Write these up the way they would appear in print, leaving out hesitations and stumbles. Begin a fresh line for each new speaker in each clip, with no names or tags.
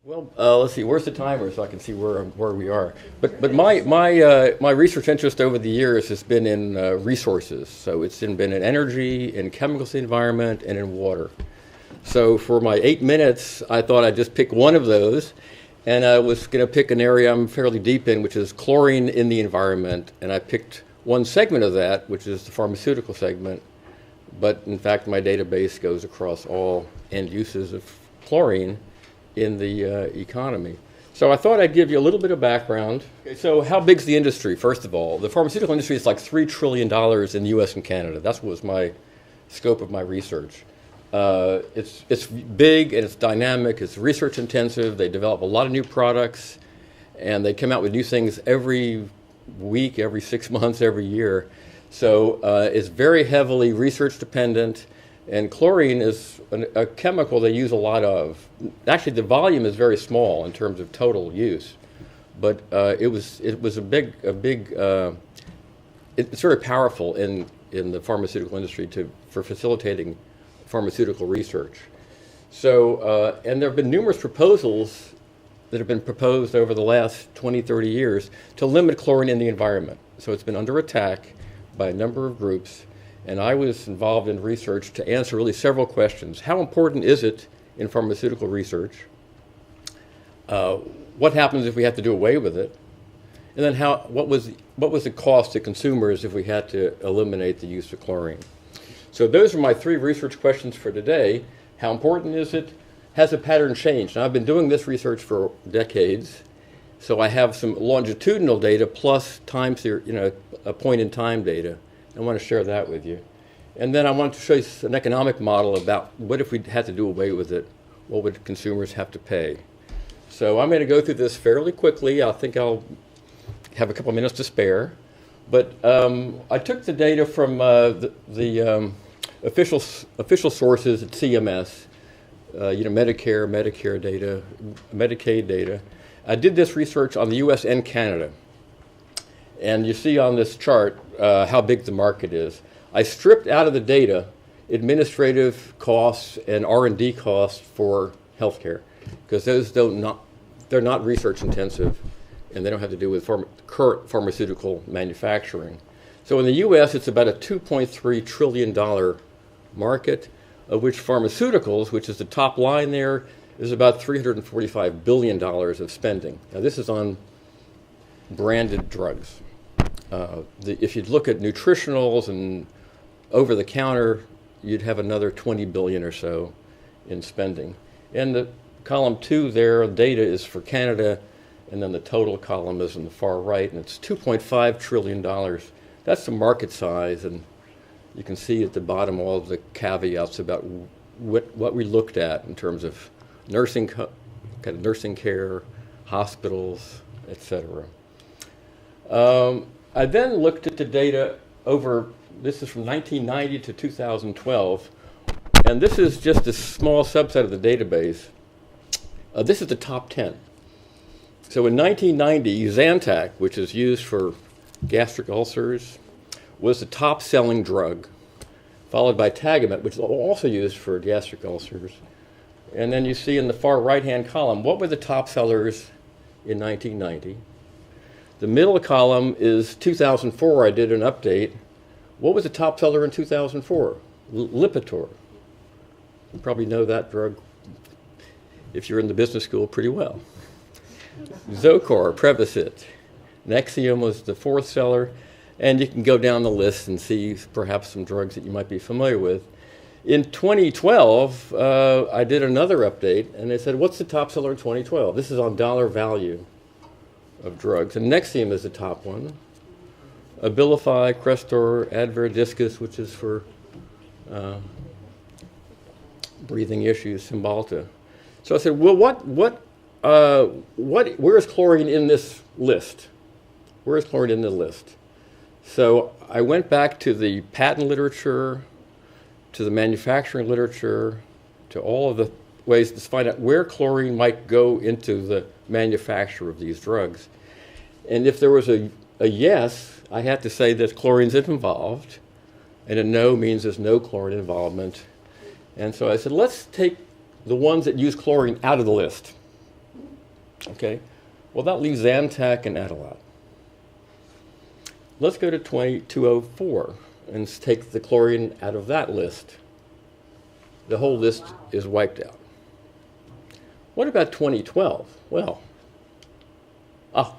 Well, let's see. Where's the timer so I can see where we are? But my research interest over the years has been in resources. So been in energy, in chemicals, the environment, and in water. So for my 8 minutes, I thought I'd just pick one of those, and I was going to pick an area I'm fairly deep in, which is chlorine in the environment. And I picked one segment of that, which is the pharmaceutical segment. But in fact, my database goes across all end uses of chlorine in the economy. So I thought I'd give you a little bit of background. Okay, so how big's the industry, first of all? The pharmaceutical industry is like $3 trillion in the US and Canada. That was my scope of my research. It's big and it's dynamic, it's research intensive, they develop a lot of new products, and they come out with new things every week, every 6 months, every year. So it's very heavily research dependent. And chlorine is a chemical they use a lot of. Actually, the volume is very small in terms of total use, but it's very powerful in the pharmaceutical industry for facilitating pharmaceutical research. So, and there have been numerous proposals that have been proposed over the last 20, 30 years to limit chlorine in the environment. So it's been under attack by a number of groups. And I was involved in research to answer really several questions. How important is it in pharmaceutical research? What happens if we have to do away with it? And then what was the cost to consumers if we had to eliminate the use of chlorine? So those are my three research questions for today. How important is it? Has the pattern changed? Now, I've been doing this research for decades, so I have some longitudinal data plus a point-in-time data. I want to share that with you. And then I want to show you an economic model about what if we had to do away with it, what would consumers have to pay? So I'm going to go through this fairly quickly. I think I'll have a couple of minutes to spare. But I took the data from the official sources at CMS, Medicare data, Medicaid data. I did this research on the US and Canada. And you see on this chart how big the market is. I stripped out of the data administrative costs and R&D costs for healthcare, because they're not research intensive, and they don't have to do with current pharmaceutical manufacturing. So in the U.S., it's about a $2.3 trillion market, of which pharmaceuticals, which is the top line there, is about $345 billion of spending. Now this is on branded drugs. If you'd look at nutritionals and over-the-counter, you'd have another 20 billion or so in spending. And the column 2 there, data is for Canada, and then the total column is in the far right, and it's $2.5 trillion. That's the market size, and you can see at the bottom all of the caveats about what we looked at in terms of nursing care, hospitals, etc. I then looked at the data this is from 1990 to 2012, and this is just a small subset of the database. This is the top 10. So in 1990, Zantac, which is used for gastric ulcers, was the top selling drug, followed by Tagamet, which is also used for gastric ulcers. And then you see in the far right-hand column, what were the top sellers in 1990? The middle column is 2004. I did an update. What was the top seller in 2004? Lipitor. You probably know that drug if you're in the business school pretty well. Zocor, Prevacid. Nexium was the fourth seller. And you can go down the list and see perhaps some drugs that you might be familiar with. In 2012, I did another update, and they said, what's the top seller in 2012? This is on dollar value of drugs. And Nexium is the top one. Abilify, Crestor, Advair Diskus, which is for breathing issues, Cymbalta. So I said, well, where is chlorine in this list? Where is chlorine in the list? So I went back to the patent literature, to the manufacturing literature, to all of the ways to find out where chlorine might go into the manufacture of these drugs. And if there was a yes, I had to say that chlorine's involved, and a no means there's no chlorine involvement. And so I said, let's take the ones that use chlorine out of the list. Okay, well, that leaves Zantac and Adalat. Let's go to 2204 and take the chlorine out of that list. The whole list is wiped out. What about 2012? Well,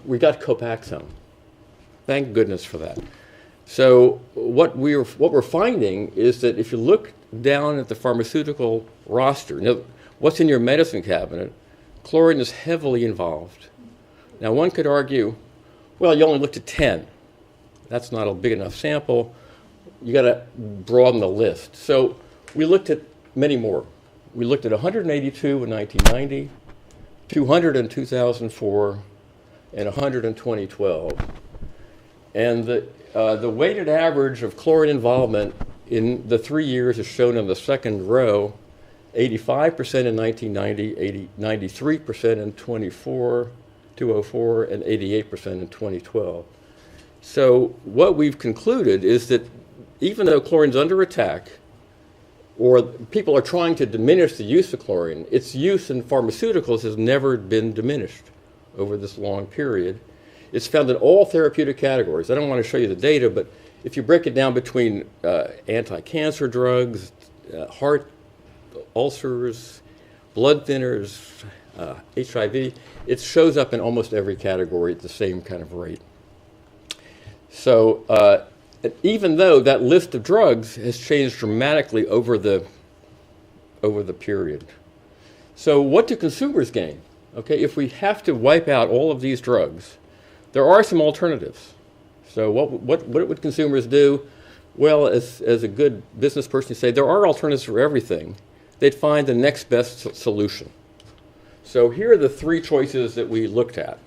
we got Copaxone. Thank goodness for that. So what we're finding is that if you look down at the pharmaceutical roster, now what's in your medicine cabinet, chlorine is heavily involved. Now one could argue, well, you only looked at 10. That's not a big enough sample. You got to broaden the list. So we looked at many more. We looked at 182 in 1990, 200 in 2004, and 100 in 2012. And the weighted average of chlorine involvement in the 3 years is shown in the second row, 85% in 1990, 93% in 2004, and 88% in 2012. So what we've concluded is that even though chlorine's under attack, or people are trying to diminish the use of chlorine, its use in pharmaceuticals has never been diminished over this long period. It's found in all therapeutic categories. I don't want to show you the data, but if you break it down between anti-cancer drugs, heart ulcers, blood thinners, HIV, it shows up in almost every category at the same kind of rate. So even though that list of drugs has changed dramatically over the period. So what do consumers gain? Okay, if we have to wipe out all of these drugs, there are some alternatives. So what would consumers do? Well, as a good business person, you say there are alternatives for everything. They'd find the next best solution. So here are the three choices that we looked at.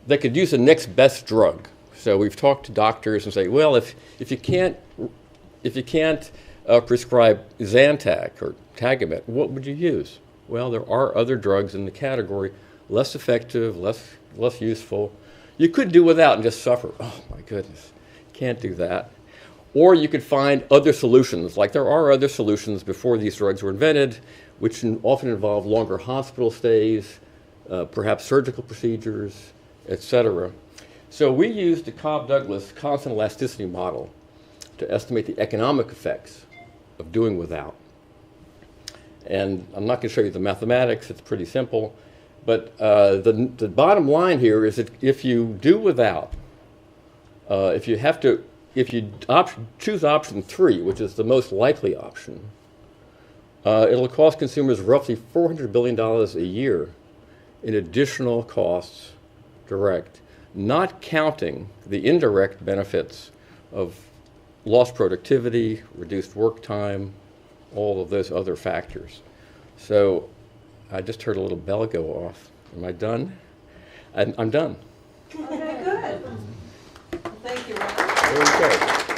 They could use the next best drug. So we've talked to doctors and say, well, if you can't prescribe Zantac or Tagamet, what would you use? Well, there are other drugs in the category, less effective, less useful. You could do without and just suffer. Oh my goodness, can't do that. Or you could find other solutions, like there are other solutions before these drugs were invented, which often involve longer hospital stays, perhaps surgical procedures, etc. So we used the Cobb-Douglas constant elasticity model to estimate the economic effects of doing without. And I'm not going to show you the mathematics, it's pretty simple. But the bottom line here is that if you do without, if you choose option 3, which is the most likely option, it'll cost consumers roughly $400 billion a year in additional costs, direct, not counting the indirect benefits of lost productivity, reduced work time, all of those other factors. So I just heard a little bell go off. Am I done? I'm done.
Okay, good. Thank you, Ronald.
There we go.